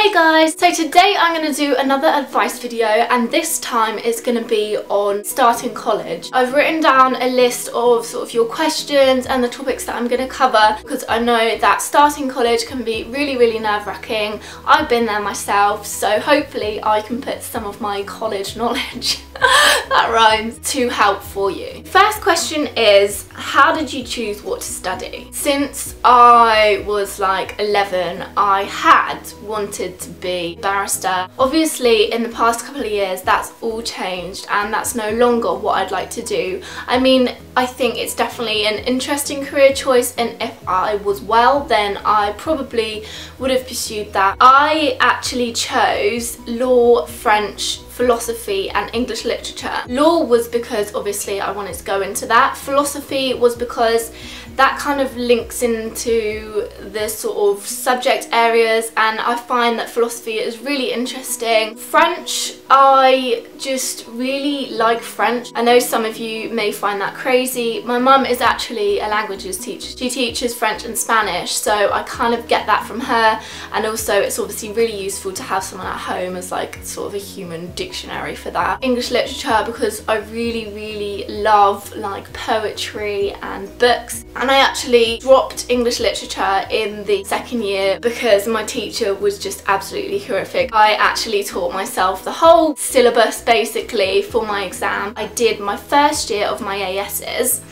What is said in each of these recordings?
Hey guys, so today I'm going to do another advice video, and this time it's going to be on starting college. I've written down a list of sort of your questions and the topics that I'm going to cover because I know that starting college can be really nerve-wracking. I've been there myself, so hopefully I can put some of my college knowledge that rhymes to help for you. First question is, how did you choose what to study? Since I was like 11, I had wanted to be a barrister. Obviously in the past couple of years that's all changed and that's no longer what I'd like to do. I mean, I think it's definitely an interesting career choice, and if I was well then I probably would have pursued that. I actually chose law, French, philosophy and English literature. Law was because obviously I wanted to go into that. Philosophy was because that kind of links into the sort of subject areas and I find that philosophy is really interesting. French, I just really like French. I know some of you may find that crazy. My mum is actually a languages teacher. She teaches French and Spanish, so I kind of get that from her, and also it's obviously really useful to have someone at home as like sort of a human dictionary for that. English literature because I really love like poetry and books, and I actually dropped English literature in the second year because my teacher was just absolutely horrific. I actually taught myself the whole syllabus basically for my exam. I did my first year of my ASs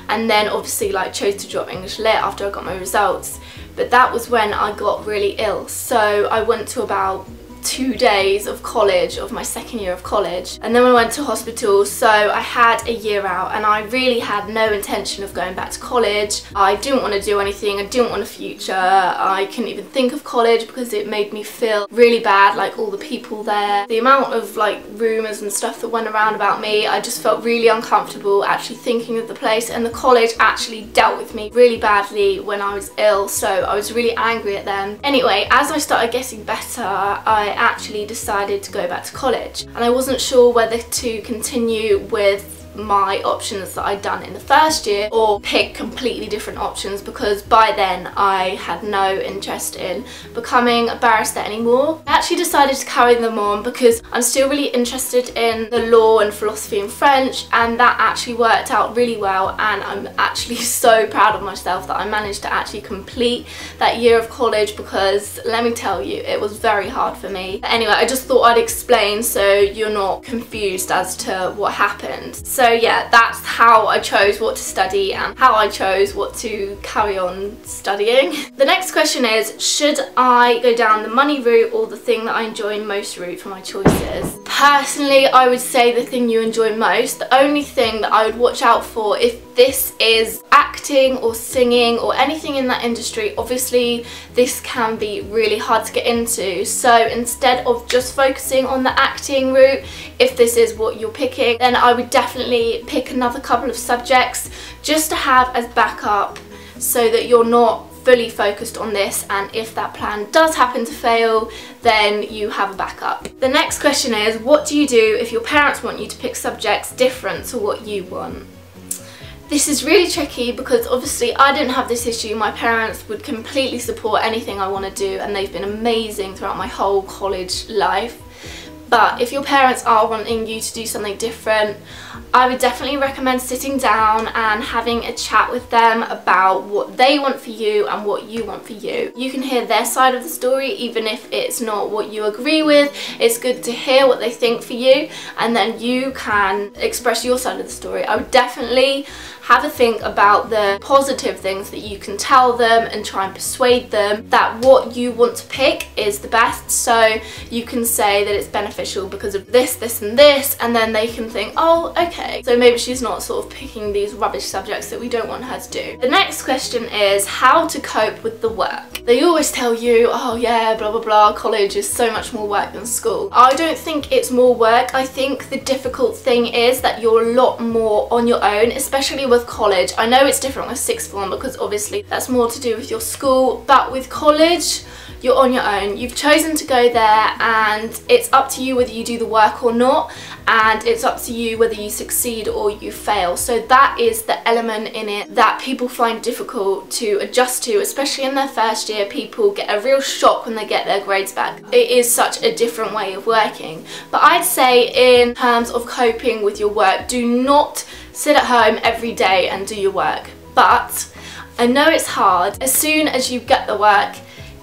and then obviously like chose to drop English lit after I got my results, but that was when I got really ill, so I went to about 2 days of college, of my second year of college, and then I went to hospital, so I had a year out and I really had no intention of going back to college. I didn't want to do anything, I didn't want a future, I couldn't even think of college because it made me feel really bad, like all the people there, the amount of like rumours and stuff that went around about me. I just felt really uncomfortable actually thinking of the place, and the college actually dealt with me really badly when I was ill, so I was really angry at them. Anyway, as I started getting better, I actually decided to go back to college, and I wasn't sure whether to continue with my options that I'd done in the first year or pick completely different options, because by then I had no interest in becoming a barrister anymore. I actually decided to carry them on because I'm still really interested in the law and philosophy and French, and that actually worked out really well, and I'm actually so proud of myself that I managed to actually complete that year of college, because let me tell you, it was very hard for me. But anyway, I just thought I'd explain so you're not confused as to what happened. So yeah, that's how I chose what to study and how I chose what to carry on studying. The next question is, should I go down the money route or the thing that I enjoy most route for my choices? Personally, I would say the thing you enjoy most. The only thing that I would watch out for, if this is acting or singing or anything in that industry, obviously this can be really hard to get into, so instead of just focusing on the acting route, if this is what you're picking, then I would definitely pick another couple of subjects just to have as backup so that you're not fully focused on this, and if that plan does happen to fail then you have a backup. The next question is, what do you do if your parents want you to pick subjects different to what you want? This is really tricky because obviously I didn't have this issue. My parents would completely support anything I want to do and they've been amazing throughout my whole college life. But if your parents are wanting you to do something different, I would definitely recommend sitting down and having a chat with them about what they want for you and what you want for you. You can hear their side of the story, even if it's not what you agree with. It's good to hear what they think for you, and then you can express your side of the story. I would definitely have a think about the positive things that you can tell them and try and persuade them that what you want to pick is the best. So you can say that it's beneficial because of this, this and this, and then they can think, oh okay, so maybe she's not sort of picking these rubbish subjects that we don't want her to do. The next question is how to cope with the work. They always tell you, oh yeah, blah blah blah, college is so much more work than school. I don't think it's more work. I think the difficult thing is that you're a lot more on your own, especially with college. I know it's different with sixth form because obviously that's more to do with your school, but with college you're on your own. You've chosen to go there, and it's up to you whether you do the work or not, and it's up to you whether you succeed or you fail. So that is the element in it that people find difficult to adjust to, especially in their first year. People get a real shock when they get their grades back. It is such a different way of working. But I'd say in terms of coping with your work, do not sit at home every day and do your work. But I know it's hard. As soon as you get the work,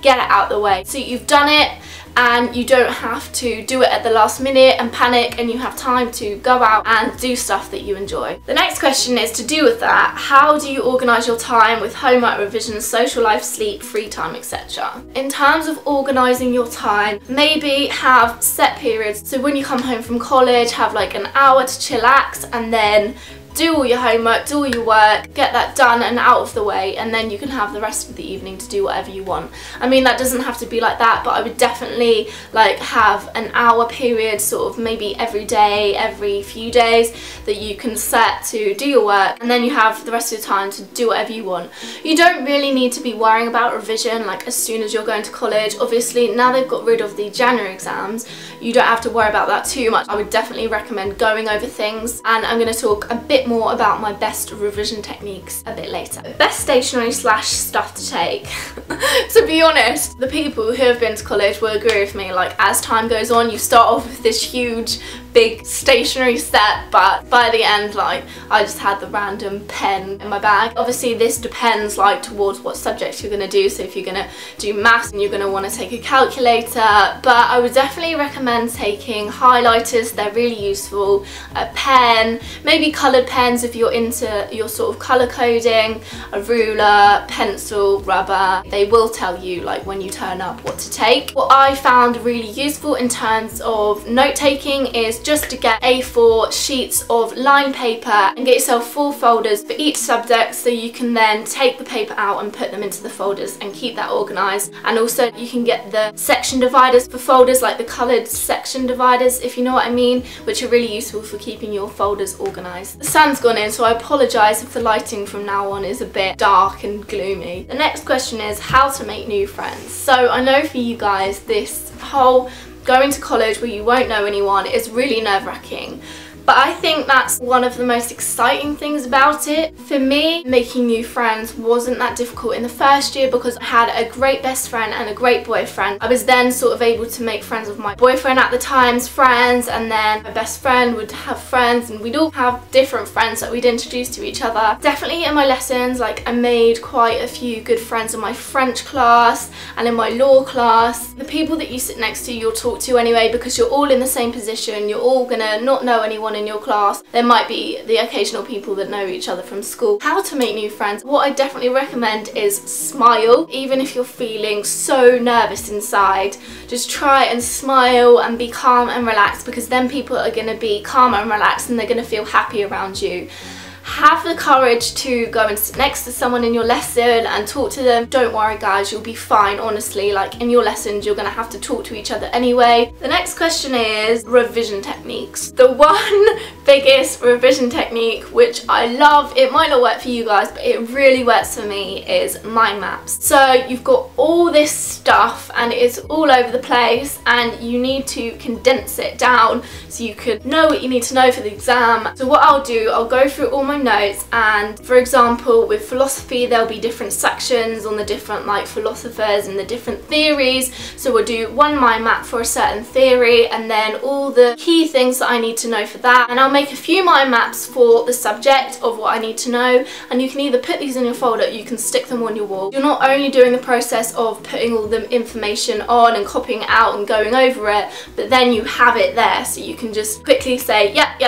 get it out the way. So you've done it, and you don't have to do it at the last minute and panic, and you have time to go out and do stuff that you enjoy. The next question is to do with that. How do you organise your time with homework, revision, social life, sleep, free time, etc.? In terms of organising your time, maybe have set periods. So when you come home from college, have like an hour to chillax, and then do all your homework, do all your work, get that done and out of the way, and then you can have the rest of the evening to do whatever you want. I mean, that doesn't have to be like that, but I would definitely like have an hour period, sort of maybe every day, every few days, that you can set to do your work, and then you have the rest of the time to do whatever you want. You don't really need to be worrying about revision like as soon as you're going to college. Obviously, now they've got rid of the January exams, you don't have to worry about that too much. I would definitely recommend going over things, and I'm going to talk a bit more about my best revision techniques a bit later. Best stationery / stuff to take. To be honest, the people who have been to college will agree with me. Like, as time goes on, you start off with this huge big stationery set, but by the end, like, I just had the random pen in my bag. Obviously this depends like towards what subject you're going to do. So if you're going to do maths, and you're going to want to take a calculator, but I would definitely recommend taking highlighters. They're really useful, a pen, maybe coloured pens if you're into your sort of colour coding, a ruler, pencil, rubber. They will tell you like when you turn up what to take. What I found really useful in terms of note taking is just to get A4 sheets of lined paper and get yourself 4 folders for each subject, so you can then take the paper out and put them into the folders and keep that organised. And also you can get the section dividers for folders, like the coloured section dividers, if you know what I mean, which are really useful for keeping your folders organised. The sun's gone in, so I apologise if the lighting from now on is a bit dark and gloomy. The next question is how to make new friends. So I know for you guys, this whole going to college where you won't know anyone is really nerve-wracking. But I think that's one of the most exciting things about it. For me, making new friends wasn't that difficult in the first year because I had a great best friend and a great boyfriend. I was then sort of able to make friends with my boyfriend at the time's friends, and then my best friend would have friends, and we'd all have different friends that we'd introduce to each other. Definitely in my lessons, like, I made quite a few good friends in my French class and in my law class. The people that you sit next to, you'll talk to anyway, because you're all in the same position. You're all gonna not know anyone in your class. There might be the occasional people that know each other from school. How to make new friends? What I definitely recommend is smile. Even if you're feeling so nervous inside, just try and smile and be calm and relaxed, because then people are going to be calm and relaxed and they're going to feel happy around you. Have the courage to go and sit next to someone in your lesson and talk to them. Don't worry guys, you'll be fine, honestly. Like, in your lessons you're going to have to talk to each other anyway. The next question is revision techniques. The one biggest revision technique which I love, it might not work for you guys but it really works for me, is mind maps. So you've got all this stuff and it's all over the place, and you need to condense it down so you can know what you need to know for the exam. So what I'll do, I'll go through all my notes, and for example with philosophy there'll be different sections on the different like philosophers and the different theories. So we'll do one mind map for a certain theory, and then all the key things that I need to know for that, and I'll make a few mind maps for the subject of what I need to know, and you can either put these in your folder, you can stick them on your wall. You're not only doing the process of putting all the information on and copying it out and going over it, but then you have it there so you can just quickly say yep,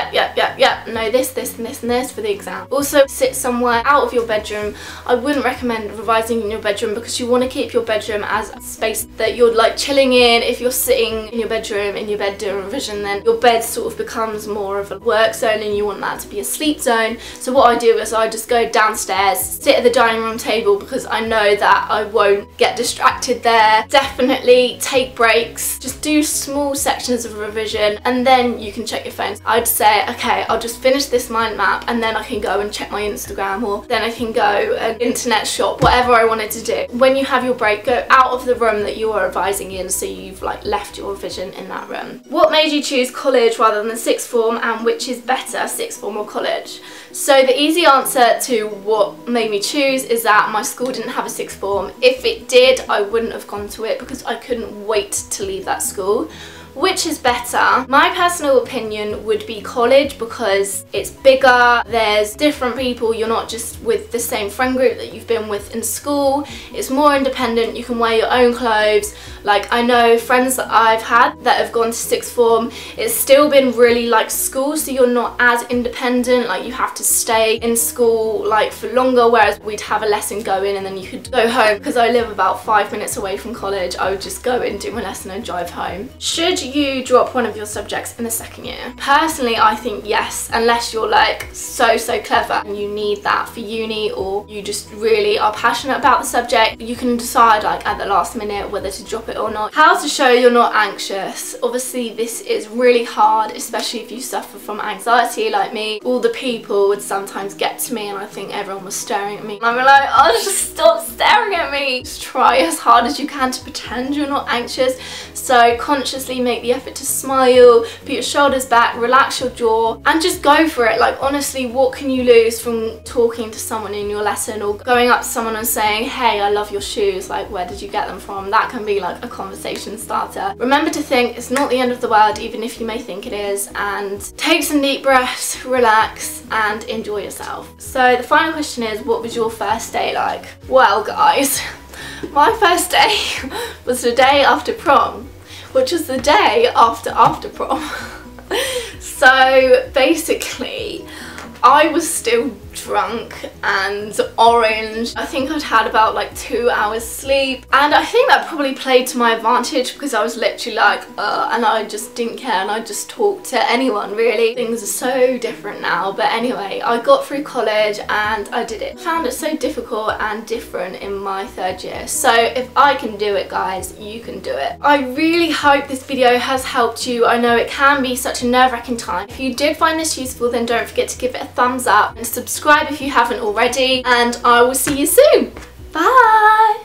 know this, this and this and this for the exam. Also, sit somewhere out of your bedroom. I wouldn't recommend revising in your bedroom because you want to keep your bedroom as a space that you're like chilling in. If you're sitting in your bedroom, in your bed doing revision, then your bed sort of becomes more of a work zone and you want that to be a sleep zone. So what I do is I just go downstairs, sit at the dining room table because I know that I won't get distracted there. Definitely take breaks. Just do small sections of revision and then you can check your phones. I'd say, okay, I'll just finish this mind map and then I can go and check my Instagram, or then I can go and internet shop, whatever I wanted to do. When you have your break, go out of the room that you are revising in, so you've like left your revision in that room. What made you choose college rather than sixth form, and which is better, sixth form or college? So the easy answer to what made me choose is that my school didn't have a sixth form. If it did, I wouldn't have gone to it because I couldn't wait to leave that school. Which is better? My personal opinion would be college, because it's bigger, there's different people, you're not just with the same friend group that you've been with in school. It's more independent, you can wear your own clothes. Like, I know friends that I've had that have gone to sixth form, it's still been really like school, so you're not as independent, like you have to stay in school like for longer, whereas we'd have a lesson go in and then you could go home. Because I live about 5 minutes away from college, I would just go in, do my lesson and drive home. Should you drop one of your subjects in the second year? Personally, I think yes, unless you're like so clever and you need that for uni, or you just really are passionate about the subject. You can decide like at the last minute whether to drop it or not. How to show you're not anxious. Obviously this is really hard, especially if you suffer from anxiety like me. All the people would sometimes get to me and I think everyone was staring at me. And I'm like, oh, just stop staring at me. Just try as hard as you can to pretend you're not anxious. So consciously make the effort to smile, put your shoulders back, relax your jaw, and just go for it. Like, honestly, what can you lose from talking to someone in your lesson, or going up to someone and saying, hey, I love your shoes, like, where did you get them from? That can be like a conversation starter. Remember to think it's not the end of the world, even if you may think it is, and take some deep breaths, relax, and enjoy yourself. So the final question is, what was your first day like? Well, guys, my first day was the day after prom, which was the day after prom. So basically, I was still drunk and orange. I think I'd had about like 2 hours sleep, and I think that probably played to my advantage because I was literally like and I just didn't care and I just talked to anyone really. Things are so different now, but anyway, I got through college and I did it. I found it so difficult and different in my third year, so if I can do it, guys, you can do it. I really hope this video has helped you. I know it can be such a nerve-wracking time. If you did find this useful, then don't forget to give it a thumbs up and subscribe if you haven't already, and I will see you soon. Bye!